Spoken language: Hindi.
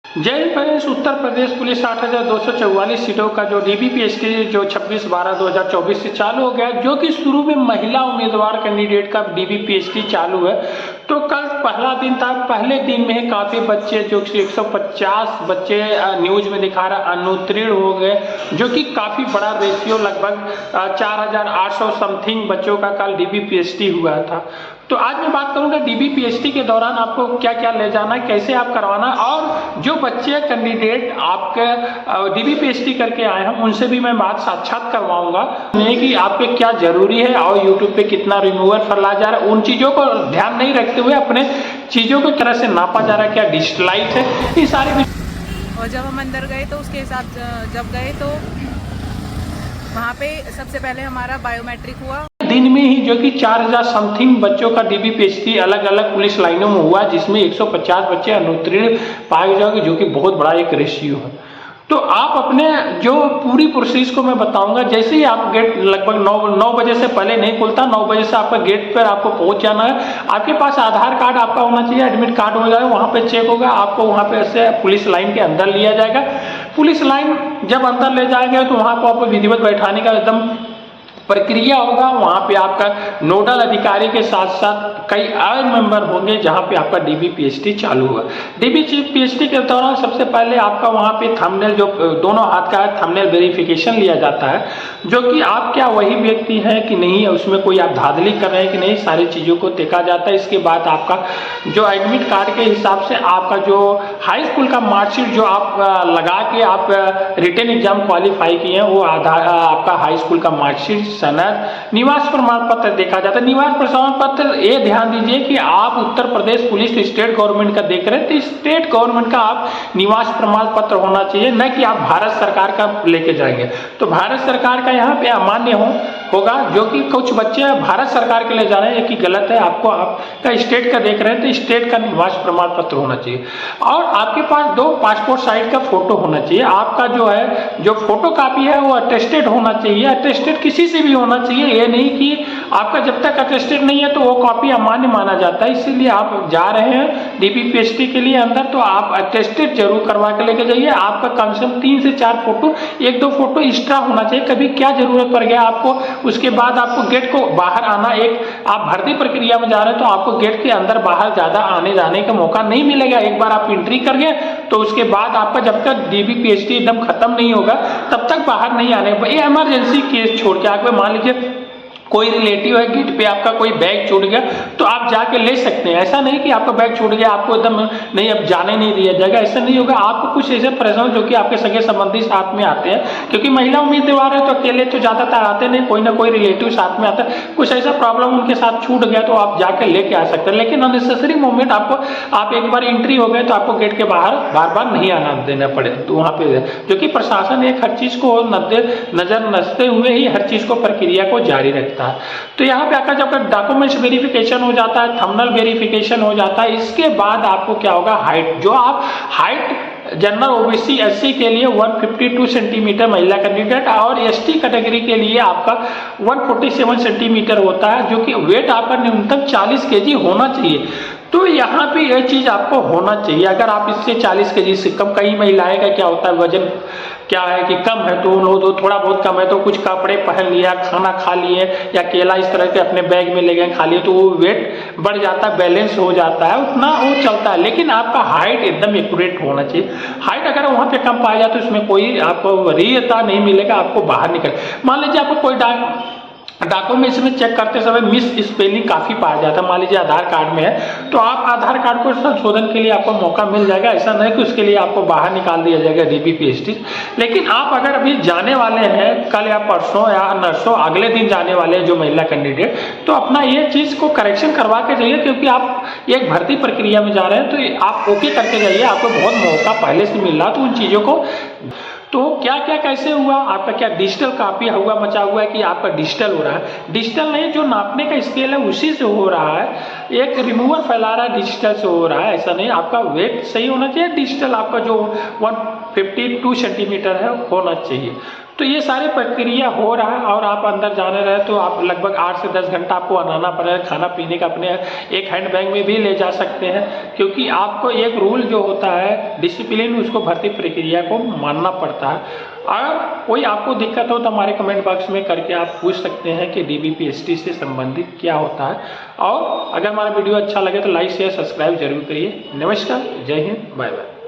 जय फ्रेंड्स, उत्तर प्रदेश पुलिस 8,244 सीटों का जो डीबीपीएसटी जो 26/12/2024 से चालू हो गया, जो कि शुरू में महिला उम्मीदवार कैंडिडेट का डीबीपीएसटी चालू है। तो कल पहला दिन था। पहले दिन में काफ़ी बच्चे जो 150 बच्चे न्यूज में दिखा रहा अनुत्तीर्ण हो गए, जो कि काफ़ी बड़ा रेशियो, लगभग 4,800 समथिंग बच्चों का कल डीबीपीएसटी हुआ था। तो आज मैं बात करूंगा डीबीपीएसटी के दौरान आपको क्या क्या ले जाना है, कैसे आप करवाना, और जो बच्चे कैंडिडेट आपके डीबीपीएसटी करके आए हैं उनसे भी मैं बात साक्षात करवाऊंगा कि आपके क्या जरूरी है और यूट्यूब पे कितना रिमूवर फैला जा रहा है। उन चीज़ों को ध्यान नहीं रखते हुए अपने चीज़ों को तरह से नापा जा रहा है, क्या डिजिटलाइज है, ये सारी। और जब हम अंदर गए तो उसके हिसाब जब गए तो वहाँ पे सबसे पहले हमारा बायोमेट्रिक हुआ। दिन में ही जो कि 4,000 समथिंग बच्चों का डीबीपीएसटी अलग अलग पुलिस लाइनों में हुआ, जिसमें 150 बच्चे अनुत्तीर्ण पाए जाओगे, जो कि बहुत बड़ा एक रेशियो है। तो आप अपने जो पूरी प्रोसेस को मैं बताऊंगा। जैसे ही आप गेट लगभग 9 बजे से पहले नहीं खुलता, 9 बजे से आपका गेट पर आपको पहुंच जाना है। आपके पास आधार कार्ड आपका होना चाहिए, एडमिट कार्ड हो जाएगा, वहां पे चेक होगा, आपको वहां पे से पुलिस लाइन के अंदर लिया जाएगा। पुलिस लाइन जब अंदर ले जाएंगे तो वहां पर आपको विधिवत बैठाने का एकदम प्रक्रिया होगा। वहां पे आपका नोडल अधिकारी के साथ साथ कई और मेंबर होंगे, जहां पे आपका डीबीपीएसटी चालू हुआ। डीबीपीएसटी के दौरान सबसे पहले आपका वहां पे थंबनेल, जो दोनों हाथ का है, थंबनेल वेरिफिकेशन लिया जाता है, जो कि आप क्या वही व्यक्ति हैं कि नहीं, उसमें कोई आप धांधली कर रहे हैं कि नहीं, सारी चीज़ों को देखा जाता है। इसके बाद आपका जो एडमिट कार्ड के हिसाब से आपका जो हाई स्कूल का मार्कशीट जो आप लगा के आप रिटन एग्जाम क्वालिफाई किए हैं, वो आपका हाई स्कूल का मार्कशीट, सनद, निवास प्रमाण पत्र देखा जाता है। निवास प्रमाण पत्र, ये ध्यान दीजिए कि आप Uttar Pradesh police state government का देख रहे हैं, तो स्टेट गवर्नमेंट का आप निवास प्रमाण पत्र होना चाहिए, न कि आप भारत सरकार का लेके जाएंगे। तो भारत सरकार का यहाँ पे अमान्य होगा, जो कि कुछ बच्चे भारत सरकार के ले जा रहे हैं, कि गलत है। आपको आपका स्टेट का देख रहे हैं तो स्टेट का निवास प्रमाण पत्र होना चाहिए, और आपके पास 2 पासपोर्ट साइज का फोटो होना चाहिए। आपका जो है जो फोटो कापी है वो अटेस्टेड होना चाहिए। अटेस्टेड किसी से भी होना चाहिए, ये नहीं कि आपका जब तक अटेस्टेड नहीं है तो वो कॉपी अमान्य माना जाता है। इसीलिए आप जा रहे हैं डीबीपीएसटी के लिए अंदर, तो आप अटेस्टेड जरूर करवा के लेके जाइए। आपका कम से कम 3 से 4 फोटो, 1-2 फोटो एक्स्ट्रा होना चाहिए। कभी क्या जरूरत पड़ गया आपको, उसके बाद आपको गेट को बाहर आना, एक आप भर्ती प्रक्रिया में जा रहे हैं तो आपको गेट के अंदर बाहर ज्यादा आने जाने का मौका नहीं मिलेगा। एक बार आप एंट्री कर गए तो उसके बाद आपका जब तक डीबीपीएसटी एकदम खत्म नहीं होगा तब तक बाहर नहीं आने। ये इमरजेंसी केस छोड़ के आपको, मान लीजिए कोई रिलेटिव है, गेट पे आपका कोई बैग छूट गया तो आप जाके ले सकते हैं। ऐसा नहीं कि आपका बैग छूट गया आपको एकदम नहीं, अब जाने नहीं दिया जाएगा, ऐसा नहीं होगा। आपको कुछ ऐसे परेशान जो कि आपके सगे संबंधी साथ में आते हैं, क्योंकि महिला उम्मीदवार है तो अकेले तो ज्यादातर आते नहीं, कोई ना कोई रिलेटिव साथ में आता है। कुछ ऐसा प्रॉब्लम उनके साथ छूट गया तो आप जाके लेके आ सकते हैं, लेकिन अननेसेसरी मूवमेंट आपको, आप एक बार एंट्री हो गए तो आपको गेट के बाहर बार बार नहीं आना देना पड़े। तो वहाँ पे जो कि प्रशासन एक हर चीज को नजर नजते हुए ही हर चीज को प्रक्रिया को जारी रखता है। तो यहाँ पे आकर जब डॉक्यूमेंट्स वेरिफिकेशन हो जाता है, थंबनेल वेरिफिकेशन हो जाता है, इसके बाद आपको क्या होगा, हाइट, जो आप हाइट जनरल ओबीसी एससी के लिए 152 सेंटीमीटर महिला कैंडिडेट, और एसटी कैटेगरी के लिए आपका 147 सेंटीमीटर होता है, जो कि वेट आपका न्यूनतम 40 केजी होना चाहिए। तो यहाँ पे यह चीज आपको होना चाहिए। अगर आप इससे 40 केजी से कम, कई महिलाएं का क्या होता है, वजन क्या है कि कम है तो उन्होंने थोड़ा बहुत कम है तो कुछ कपड़े पहन लिया, खाना खा लिए, या केला इस तरह के अपने बैग में ले गए खा लिए, तो वो वेट बढ़ जाता है, बैलेंस हो जाता है, उतना वो चलता है। लेकिन आपका हाइट एकदम एक्यूरेट होना चाहिए। हाइट अगर वहाँ पे कम पाया जाए तो इसमें कोई आपको वरीयता नहीं मिलेगा, आपको बाहर निकल। मान लीजिए आपको कोई डॉक्यूमेंट्स में चेक करते समय मिस स्पेलिंग काफ़ी पाया जाता है, मान लीजिए आधार कार्ड में है तो आप आधार कार्ड को संशोधन के लिए आपको मौका मिल जाएगा। ऐसा नहीं कि उसके लिए आपको बाहर निकाल दिया जाएगा डीबीपीएसटी। लेकिन आप अगर अभी जाने वाले हैं कल या परसों या नरसों अगले दिन जाने वाले हैं जो महिला कैंडिडेट, तो अपना ये चीज़ को करेक्शन करवा के जाइए, क्योंकि आप एक भर्ती प्रक्रिया में जा रहे हैं तो आप ओके करके जाइए। आपको बहुत मौका पहले से मिल रहा, तो उन चीज़ों को, तो क्या क्या कैसे हुआ आपका, क्या डिजिटल कापी हुआ मचा हुआ है कि आपका डिजिटल हो रहा है? डिजिटल नहीं, जो नापने का स्केल है उसी से हो रहा है। एक रिमूवर फैला रहा है, डिजिटल से हो रहा है, ऐसा नहीं। आपका वेट सही होना चाहिए, डिजिटल आपका जो 152 सेंटीमीटर है होना चाहिए। तो ये सारी प्रक्रिया हो रहा है और आप अंदर जाने रहे तो आप लगभग 8 से 10 घंटा आपको आना पड़ेगा। खाना पीने का अपने एक हैंड बैग में भी ले जा सकते हैं, क्योंकि आपको एक रूल जो होता है डिसिप्लिन, उसको भर्ती प्रक्रिया को मानना पड़ता है। अगर कोई आपको दिक्कत हो तो हमारे कमेंट बॉक्स में करके आप पूछ सकते हैं कि DBPST से संबंधित क्या होता है। और अगर हमारा वीडियो अच्छा लगे तो लाइक शेयर सब्सक्राइब जरूर करिए। नमस्कार, जय हिंद, बाय बाय।